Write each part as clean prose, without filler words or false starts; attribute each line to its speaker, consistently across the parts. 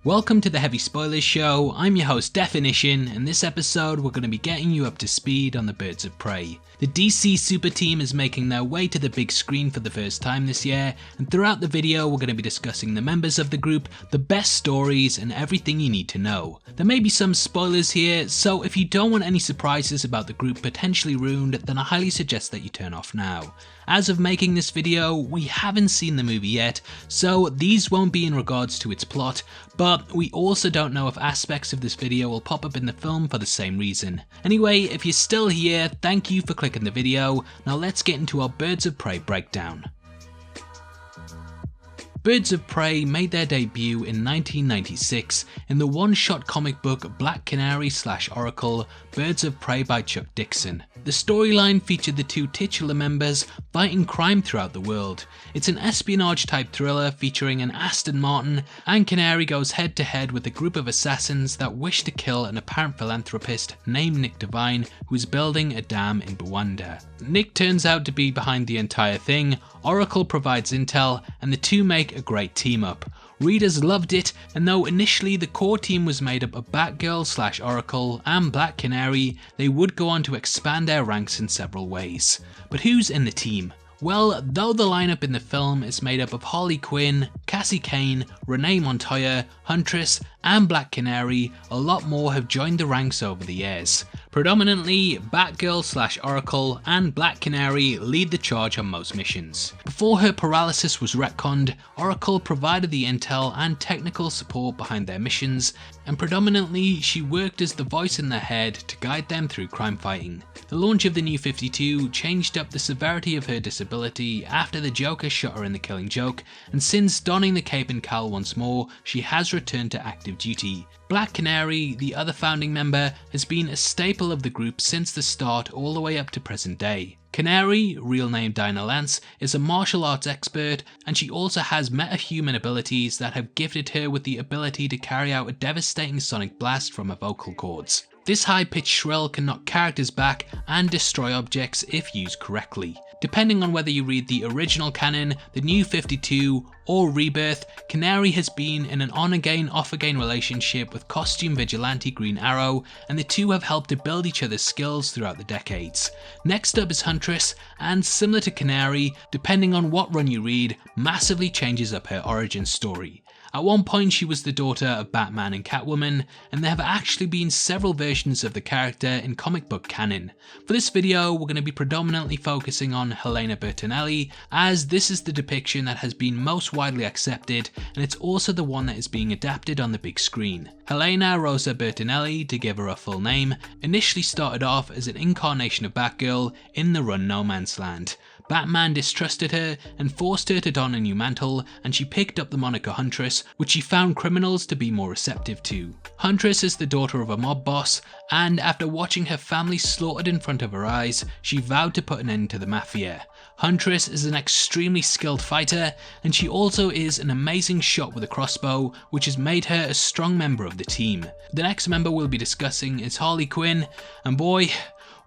Speaker 1: Welcome to the Heavy Spoilers Show. I'm your host Definition, and this episode we're going to be getting you up to speed on the Birds of Prey. The DC Superteam is making their way to the big screen for the first time this year, and throughout the video we're going to be discussing the members of the group, the best stories, and everything you need to know. There may be some spoilers here, so if you don't want any surprises about the group potentially ruined, then I highly suggest that you turn off now. As of making this video, we haven't seen the movie yet, so these won't be in regards to its plot, but we also don't know if aspects of this video will pop up in the film for the same reason. Anyway, if you're still here, thank you for clicking the video. Now let's get into our Birds of Prey breakdown. Birds of Prey made their debut in 1996 in the one-shot comic book Black Canary / Oracle, Birds of Prey by Chuck Dixon. The storyline featured the two titular members fighting crime throughout the world. It's an espionage-type thriller featuring an Aston Martin, and Canary goes head-to-head with a group of assassins that wish to kill an apparent philanthropist named Nick Devine, who is building a dam in Rwanda. Nick turns out to be behind the entire thing, Oracle provides intel, and the two make a great team-up. Readers loved it, and though initially the core team was made up of Batgirl / Oracle and Black Canary, they would go on to expand their ranks in several ways. But who's in the team? Well, though the lineup in the film is made up of Harley Quinn, Cassandra Cain, Renee Montoya, Huntress, and Black Canary, a lot more have joined the ranks over the years. Predominantly, Batgirl / Oracle and Black Canary lead the charge on most missions. Before her paralysis was retconned, Oracle provided the intel and technical support behind their missions, and predominantly she worked as the voice in their head to guide them through crime fighting. The launch of the New 52 changed up the severity of her disability after the Joker shot her in The Killing Joke, and since donning the cape and cowl once more, she has returned to active duty. Black Canary, the other founding member, has been a staple of the group since the start all the way up to present day. Canary, real name Dinah Lance, is a martial arts expert, and she also has metahuman abilities that have gifted her with the ability to carry out a devastating sonic blast from her vocal cords. This high-pitched shrill can knock characters back and destroy objects if used correctly. Depending on whether you read the original canon, the New 52, or Rebirth, Canary has been in an on-again, off-again relationship with costume vigilante Green Arrow, and the two have helped to build each other's skills throughout the decades. Next up is Huntress, and similar to Canary, depending on what run you read, massively changes up her origin story. At one point she was the daughter of Batman and Catwoman, and there have actually been several versions of the character in comic book canon. For this video we're going to be predominantly focusing on Helena Bertinelli, as this is the depiction that has been most widely accepted, and it's also the one that is being adapted on the big screen. Helena Rosa Bertinelli, to give her a full name, initially started off as an incarnation of Batgirl in the run No Man's Land. Batman distrusted her and forced her to don a new mantle, and she picked up the moniker Huntress, which she found criminals to be more receptive to. Huntress is the daughter of a mob boss, and after watching her family slaughtered in front of her eyes, she vowed to put an end to the mafia. Huntress is an extremely skilled fighter, and she also is an amazing shot with a crossbow, which has made her a strong member of the team. The next member we'll be discussing is Harley Quinn, and boy,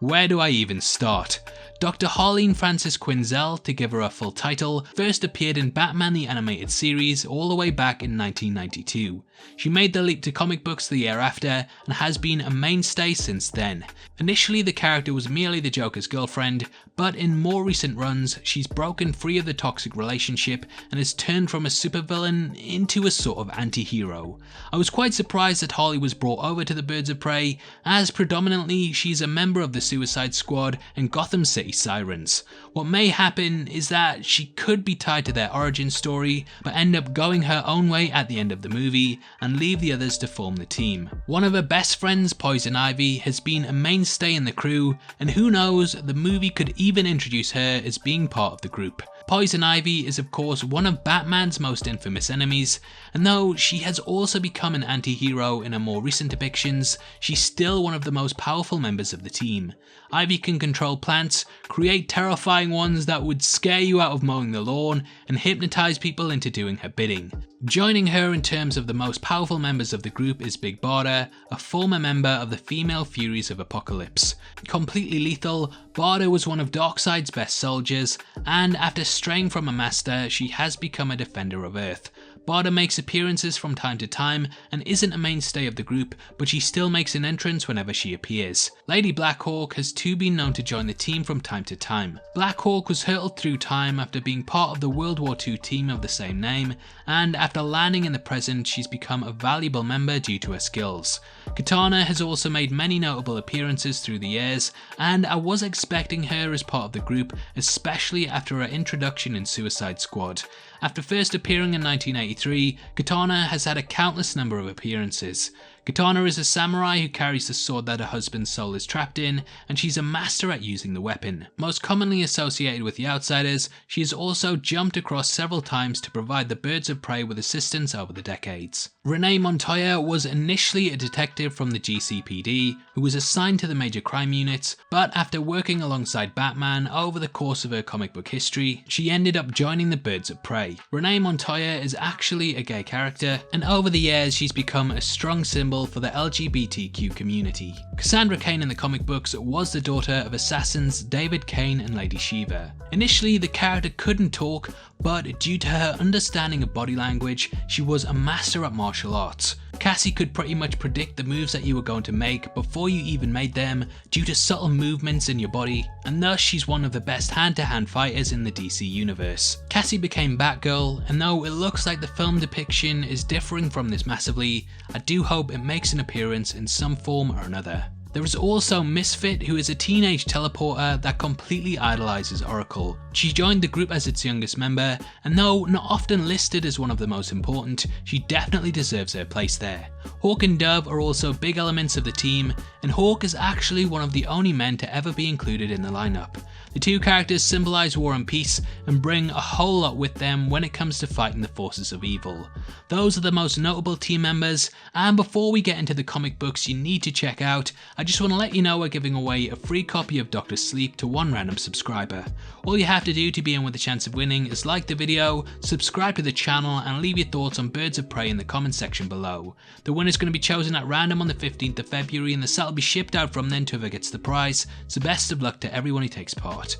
Speaker 1: where do I even start? Dr. Harleen Frances Quinzel, to give her a full title, first appeared in Batman the Animated Series all the way back in 1992. She made the leap to comic books the year after and has been a mainstay since then. Initially the character was merely the Joker's girlfriend, but in more recent runs she's broken free of the toxic relationship and has turned from a supervillain into a sort of anti-hero. I was quite surprised that Harley was brought over to the Birds of Prey, as predominantly she's a member of the Suicide Squad and Gotham City Sirens. What may happen is that she could be tied to their origin story, but end up going her own way at the end of the movie and leave the others to form the team. One of her best friends, Poison Ivy, has been a mainstay in the crew, and who knows, the movie could even introduce her as being part of the group. Poison Ivy is of course one of Batman's most infamous enemies, and though she has also become an anti-hero in her more recent depictions, she's still one of the most powerful members of the team. Ivy can control plants, create terrifying ones that would scare you out of mowing the lawn, and hypnotize people into doing her bidding. Joining her in terms of the most powerful members of the group is Big Bada, a former member of the Female Furies of Apocalypse. Completely lethal, Bada was one of Darkseid's best soldiers, and after straying from a master, she has become a defender of Earth. Bada makes appearances from time to time and isn't a mainstay of the group, but she still makes an entrance whenever she appears. Lady Blackhawk has too been known to join the team from time to time. Blackhawk was hurtled through time after being part of the World War II team of the same name, and after landing in the present she's become a valuable member due to her skills. Katana has also made many notable appearances through the years, and I was expecting her as part of the group, especially after her introduction in Suicide Squad. After first appearing in 1983, Katana has had a countless number of appearances. Katana is a samurai who carries the sword that her husband's soul is trapped in, and she's a master at using the weapon. Most commonly associated with the Outsiders, she has also jumped across several times to provide the birds of prey with assistance over the decades. Renee Montoya was initially a detective from the GCPD who was assigned to the major crime units, but after working alongside Batman over the course of her comic book history, she ended up joining the birds of prey. Renee Montoya is actually a gay character, and over the years she's become a strong symbol for the LGBTQ community. Cassandra Cain in the comic books was the daughter of assassins David Cain and Lady Shiva. Initially the character couldn't talk, but due to her understanding of body language, she was a master at martial arts. Cassie could pretty much predict the moves that you were going to make before you even made them due to subtle movements in your body, and thus she's one of the best hand-to-hand fighters in the DC universe. Cassie became Batgirl, and though it looks like the film depiction is differing from this massively, I do hope it makes an appearance in some form or another. There is also Misfit, who is a teenage teleporter that completely idolizes Oracle. She joined the group as its youngest member, and though not often listed as one of the most important, she definitely deserves her place there. Hawk and Dove are also big elements of the team, and Hawk is actually one of the only men to ever be included in the lineup. The two characters symbolize war and peace and bring a whole lot with them when it comes to fighting the forces of evil. Those are the most notable team members, and before we get into the comic books you need to check out, I just want to let you know we're giving away a free copy of Dr. Sleep to one random subscriber. All you have to do to be in with a chance of winning is like the video, subscribe to the channel, and leave your thoughts on Birds of Prey in the comment section below. The winner is going to be chosen at random on the 15th of February, and the set will be shipped out from then to whoever gets the prize, so best of luck to everyone who takes part.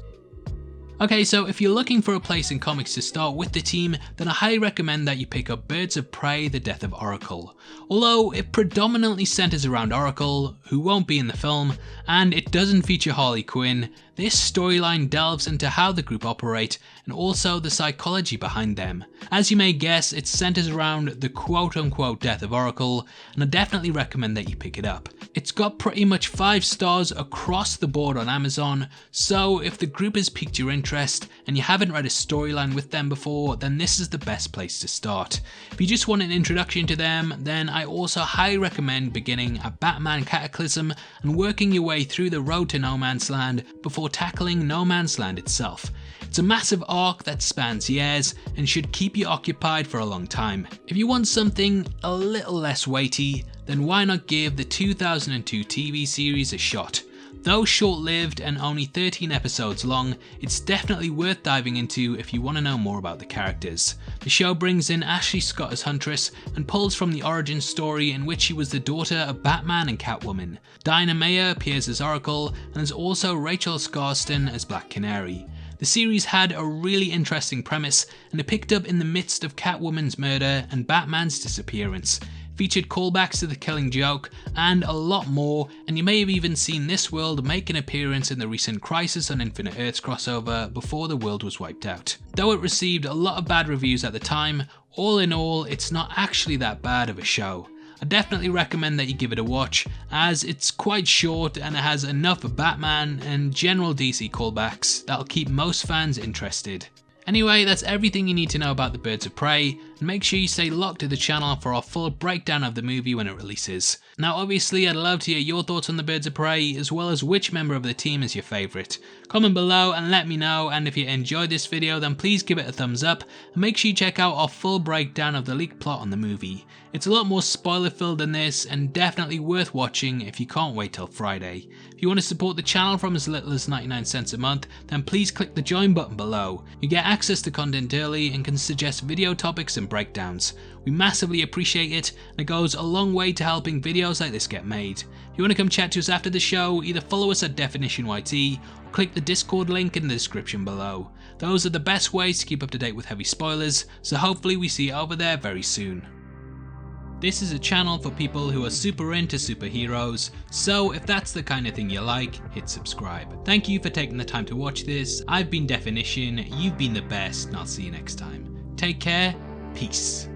Speaker 1: Okay, so if you're looking for a place in comics to start with the team, then I highly recommend that you pick up Birds of Prey: The Death of Oracle. Although it predominantly centers around Oracle, who won't be in the film, and it doesn't feature Harley Quinn, this storyline delves into how the group operate and also the psychology behind them. As you may guess, it centers around the quote-unquote death of Oracle, and I definitely recommend that you pick it up. It's got pretty much 5 stars across the board on Amazon, so if the group has piqued your interest and you haven't read a storyline with them before, then this is the best place to start. If you just want an introduction to them, then I also highly recommend beginning at Batman Cataclysm and working your way through the road to No Man's Land before tackling No Man's Land itself. It's a massive arc that spans years and should keep you occupied for a long time. If you want something a little less weighty, then why not give the 2002 TV series a shot? Though short-lived and only 13 episodes long, it's definitely worth diving into if you want to know more about the characters. The show brings in Ashley Scott as Huntress and pulls from the origin story in which she was the daughter of Batman and Catwoman. Dinah Mayer appears as Oracle, and there's also Rachel Scarston as Black Canary. The series had a really interesting premise, and it picked up in the midst of Catwoman's murder and Batman's disappearance. Featured callbacks to The Killing Joke and a lot more, and you may have even seen this world make an appearance in the recent Crisis on Infinite Earths crossover before the world was wiped out. Though it received a lot of bad reviews at the time, all in all it's not actually that bad of a show. I definitely recommend that you give it a watch, as it's quite short and it has enough of Batman and general DC callbacks that'll keep most fans interested. Anyway, that's everything you need to know about the Birds of Prey, and make sure you stay locked to the channel for our full breakdown of the movie when it releases. Now obviously I'd love to hear your thoughts on the Birds of Prey, as well as which member of the team is your favourite. Comment below and let me know, and if you enjoyed this video then please give it a thumbs up, and make sure you check out our full breakdown of the leaked plot on the movie. It's a lot more spoiler filled than this, and definitely worth watching if you can't wait till Friday. If you want to support the channel from as little as 99 cents a month, then please click the join button below. You get access to content early and can suggest video topics and breakdowns. We massively appreciate it, and it goes a long way to helping videos like this get made. If you want to come chat to us after the show, either follow us at DefinitionYT or click the Discord link in the description below. Those are the best ways to keep up to date with heavy spoilers, so hopefully we see you over there very soon. This is a channel for people who are super into superheroes, so if that's the kind of thing you like, hit subscribe. Thank you for taking the time to watch this. I've been Definition, you've been the best, and I'll see you next time. Take care, peace.